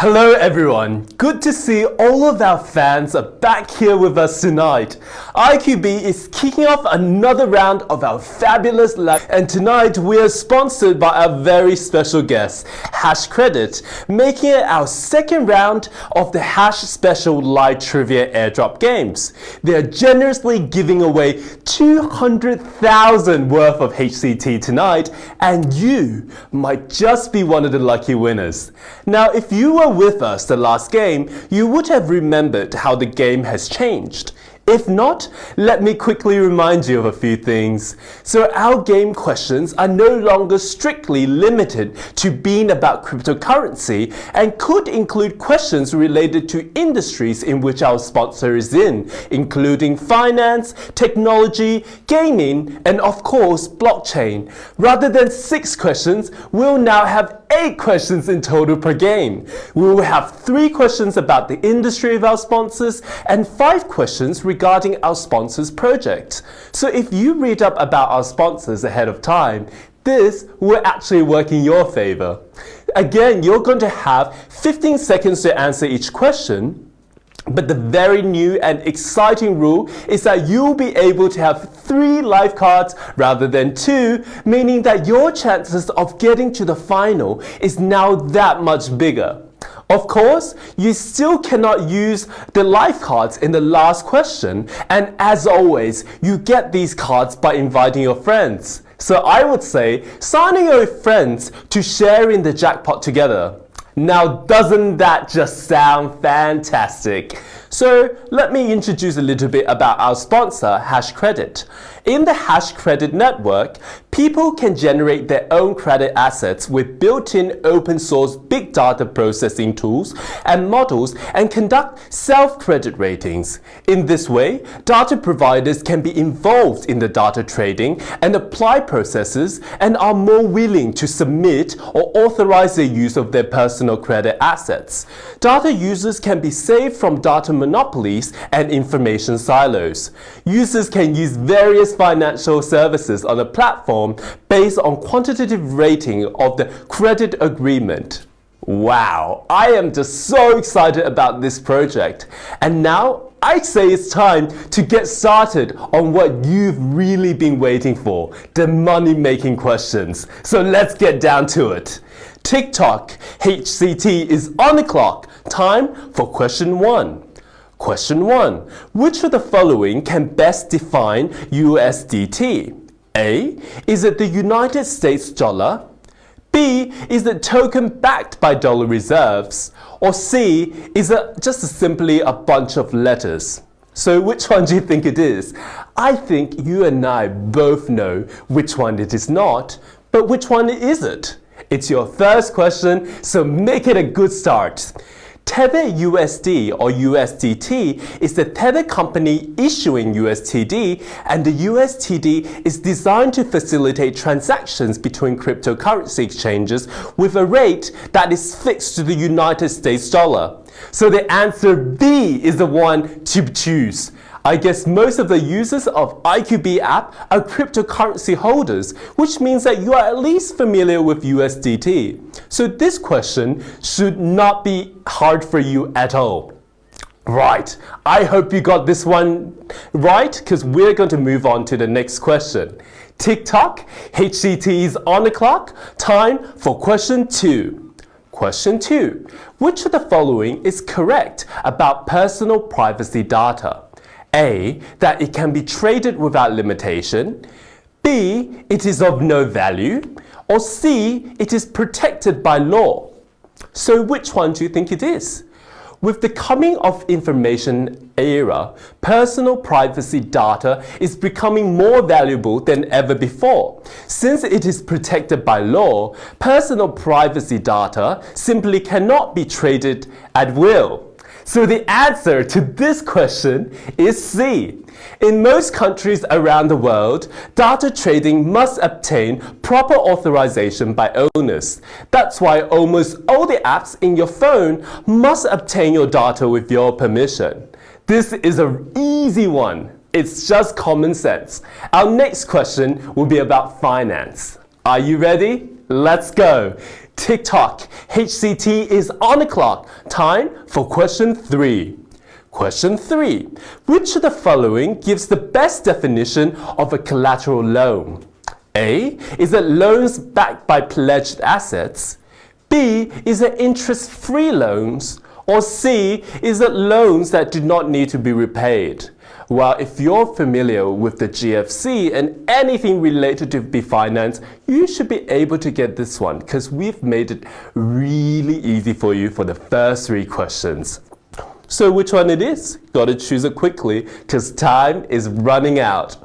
Hello everyone, good to see all of our fans are back here with us tonight. IQB is kicking off another round of our fabulous live, and tonight we are sponsored by our very special guest, Hash Credit, making it our second round of the Hash Special Live Trivia Airdrop Games. They are generously giving away 200,000 worth of HCT tonight, and you might just be one of the lucky winners. Now, if you were with us the last game, you would have remembered how the game has changed. If not, let me quickly remind you of a few things. So our game questions are no longer strictly limited to being about cryptocurrency and could include questions related to industries in which our sponsor is in, including finance, technology, gaming, and of course, blockchain. Rather than 6 questions, we'll now have 8 questions in total per game. We will have 3 questions about the industry of our sponsors and 5 questions regarding our sponsors' project. So if you read up about our sponsors ahead of time, this will actually work in your favor. Again, you're going to have 15 seconds to answer each question. But the very new and exciting rule is that you'll be able to have 3 live cards rather than 2, meaning that your chances of getting to the final is now that much bigger. Of course, you still cannot use the live cards in the last question, and as always, you get these cards by inviting your friends. So I would say, signing your friends to share in the jackpot together. Now, doesn't that just sound fantastic? So let me introduce a little bit about our sponsor, Hash Credit. In the Hash Credit network, people can generate their own credit assets with built-in open source big data processing tools and models and conduct self-credit ratings. In this way, data providers can be involved in the data trading and apply processes and are more willing to submit or authorize the use of their personal credit assets. Data users can be saved from data monopolies and information silos. Users can use various financial services on a platform based on quantitative rating of the credit agreement. Wow, I am just so excited about this project. And now I'd say it's time to get started on what you've really been waiting for, the money-making questions. So let's get down to it. TikTok HCT is on the clock. Time for question 1. Question 1. Which of the following can best define USDT? A. Is it the United States dollar? B. Is it token backed by dollar reserves? Or C. Is it just simply a bunch of letters? So which one do you think it is? I think you and I both know which one it is not, but which one is it? It's your first question, so make it a good start. Tether USD or USDT is the Tether company issuing USTD, and the USTD is designed to facilitate transactions between cryptocurrency exchanges with a rate that is fixed to the United States dollar. So the answer B is the one to choose. I guess most of the users of IQB app are cryptocurrency holders, which means that you are at least familiar with USDT. So this question should not be hard for you at all. Right, I hope you got this one right, because we're going to move on to the next question. TikTok HCT is on the clock. Time for question 2. Question 2. Which of the following is correct about personal privacy data? A. That it can be traded without limitation. B. It is of no value. Or C. It is protected by law. So which one do you think it is? With the coming of information era, personal privacy data is becoming more valuable than ever before. Since it is protected by law, personal privacy data simply cannot be traded at will. So the answer to this question is C. In most countries around the world, data trading must obtain proper authorization by owners. That's why almost all the apps in your phone must obtain your data with your permission. This is an easy one. It's just common sense. Our next question will be about finance. Are you ready? let's go. TikTok, HCT is on the clock. Time for question 3. Question 3. Which of the following gives the best definition of a collateral loan? A. Is it loans backed by pledged assets? B. Is it interest-free loans? Or C. Is it loans that do not need to be repaid? Well, if you're familiar with the GFC and anything related to finance, you should be able to get this one because we've made it really easy for you for the first 3 questions. So which one it is? Gotta choose it quickly because time is running out.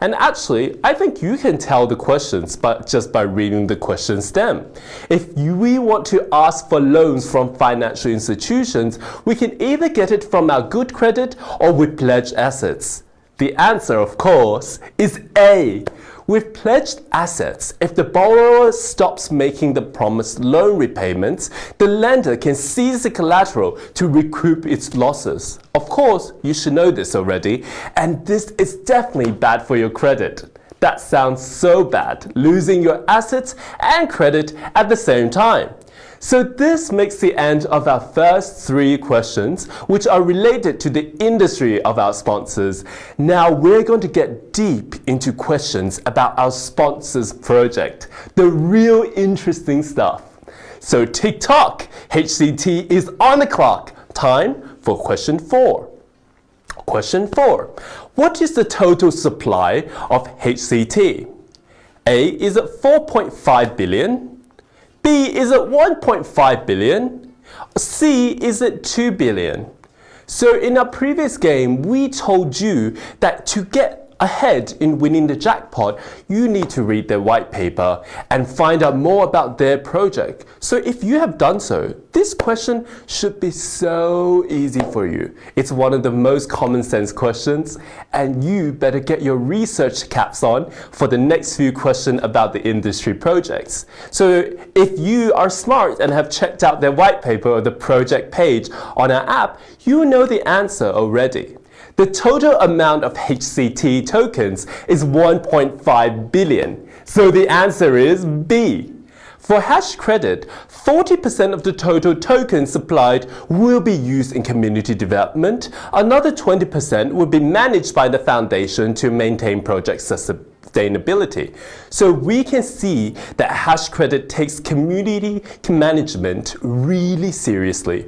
And actually, I think you can tell the questions just by reading the question stem. If we want to ask for loans from financial institutions, we can either get it from our good credit or with pledged assets. The answer, of course, is A. With pledged assets, if the borrower stops making the promised loan repayments, the lender can seize the collateral to recoup its losses. Of course, you should know this already, and this is definitely bad for your credit. That sounds so bad, losing your assets and credit at the same time. So this makes the end of our first 3 questions, which are related to the industry of our sponsors. Now we're going to get deep into questions about our sponsors project, the real interesting stuff. So TikTok, HCT is on the clock. Time for question 4. Question 4. What is the total supply of HCT? A. Is it 4.5 billion? B, is it 1.5 billion? C, is it 2 billion? So in our previous game, we told you that to get ahead in winning the jackpot, you need to read their white paper and find out more about their project. So if you have done so, this question should be so easy for you. It's one of the most common sense questions, and you better get your research caps on for the next few questions about the industry projects. So if you are smart and have checked out their white paper or the project page on our app, you know the answer already. The total amount of HCT tokens is 1.5 billion. So the answer is B. For Hash Credit, 40% of the total tokens supplied will be used in community development. Another 20% will be managed by the foundation to maintain project sustainability. So we can see that Hash Credit takes community management really seriously.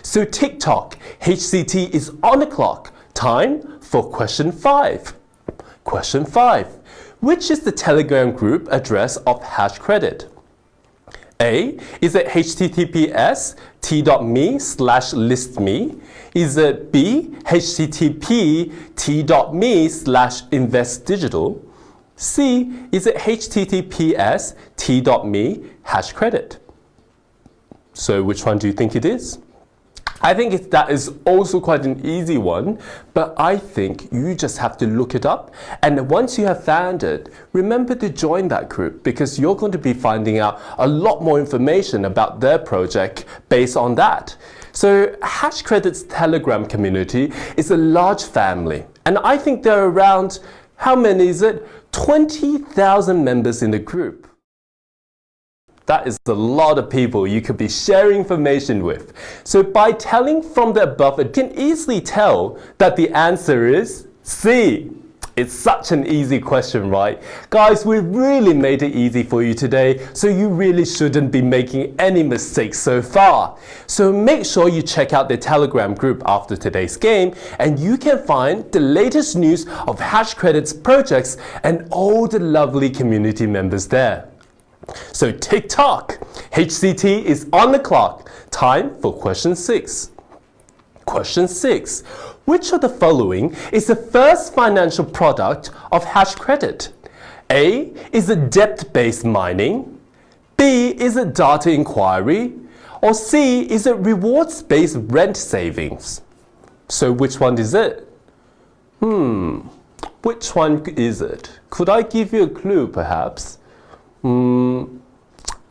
So TikTok, HCT is on the clock. Time for question 5. Question 5. Which is the Telegram group address of Hash Credit? A. Is it https t.me/listme? Is it B. http t.me/investdigital? C. Is it https t.me #hashcredit? So which one do you think it is? I think that is also quite an easy one, but I think you just have to look it up, and once you have found it, remember to join that group because you're going to be finding out a lot more information about their project based on that. So Hash Credit's Telegram community is a large family, and I think there are around, how many is it? 20,000 members in the group. That is a lot of people you could be sharing information with. So by telling from the above, you can easily tell that the answer is C. It's such an easy question, right? Guys, we really made it easy for you today, so you really shouldn't be making any mistakes so far. So make sure you check out the Telegram group after today's game, and you can find the latest news of Hash Credit's projects and all the lovely community members there. So TikTok, HCT is on the clock. Time for question 6. Question 6. Which of the following is the first financial product of Hash Credit? A. Is it debt-based mining? B. Is it data inquiry? Or C. Is it rewards-based rent savings? So which one is it? Which one is it? Could I give you a clue perhaps?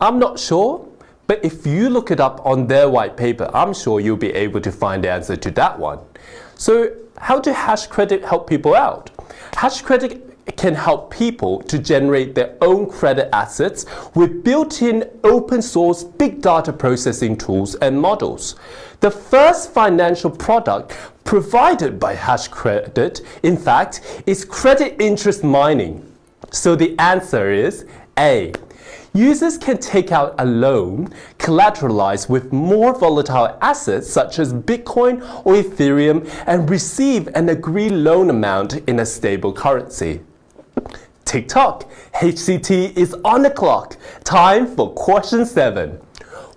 I'm not sure, but if you look it up on their white paper, I'm sure you'll be able to find the answer to that one. So how do Hash Credit help people out? Hash Credit can help people to generate their own credit assets with built-in open source big data processing tools and models. The first financial product provided by HashCredit, in fact, is credit interest mining. So the answer is A. Users can take out a loan collateralized with more volatile assets such as Bitcoin or Ethereum and receive an agreed loan amount in a stable currency. TikTok, HCT is on the clock. Time for question 7.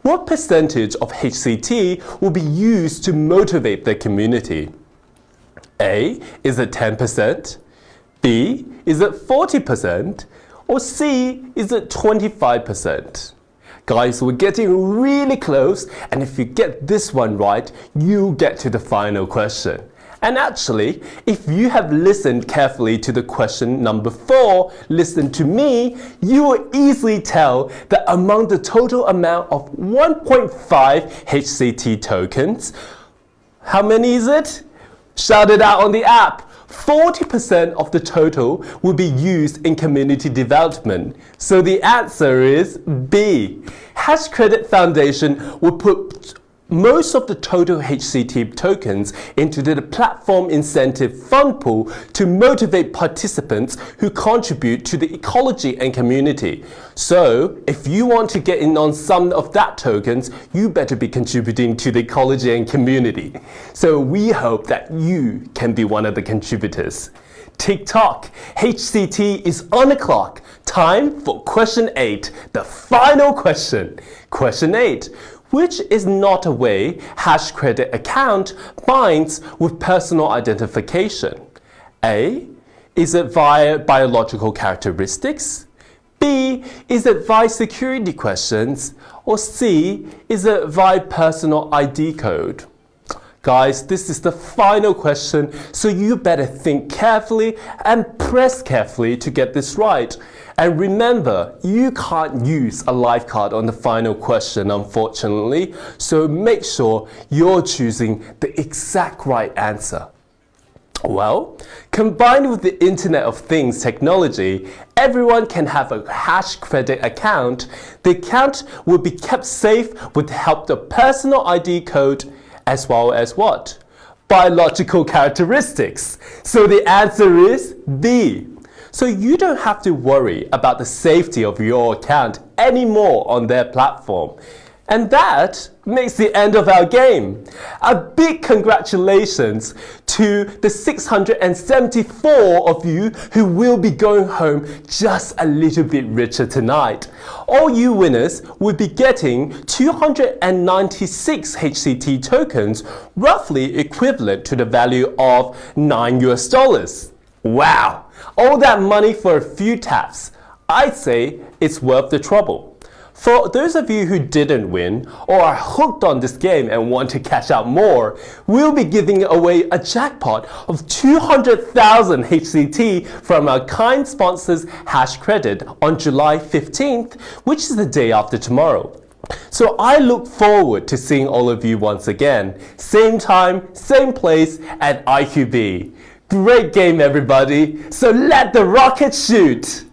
What percentage of HCT will be used to motivate the community? A. Is it 10%? B. Is it 40%? Or C, is it 25%? Guys, we're getting really close, and if you get this one right, you get to the final question. And actually, if you have listened carefully to the question number 4, listen to me, you will easily tell that among the total amount of 1.5 HCT tokens, how many is it? Shout it out on the app. 40% of the total will be used in community development. So the answer is B. HashCredit Foundation will put most of the total HCT tokens into the platform incentive fund pool to motivate participants who contribute to the ecology and community. So if you want to get in on some of that tokens, you better be contributing to the ecology and community. So we hope that you can be one of the contributors. TikTok, HCT is on the clock. Time for question 8, the final question. Question 8. Which is not a way HashCredit account binds with personal identification? A. Is it via biological characteristics? B. Is it via security questions? Or C. Is it via personal ID code? Guys, this is the final question, so you better think carefully and press carefully to get this right. And remember, you can't use a live card on the final question, unfortunately, so make sure you're choosing the exact right answer. Well, combined with the Internet of Things technology, everyone can have a HashCredit account. The account will be kept safe with the help of personal ID code as well as what? Biological characteristics. So the answer is B. So you don't have to worry about the safety of your account anymore on their platform. And that makes the end of our game. A big congratulations to the 674 of you who will be going home just a little bit richer tonight. All you winners will be getting 296 HCT tokens, roughly equivalent to the value of $9 US. Wow, all that money for a few taps. I'd say it's worth the trouble. For those of you who didn't win or are hooked on this game and want to cash out more, we'll be giving away a jackpot of 200,000 HCT from our kind sponsors HashCredit on July 15th, which is the day after tomorrow. So I look forward to seeing all of you once again. Same time, same place at IQB. Great game, everybody. So let the rocket shoot!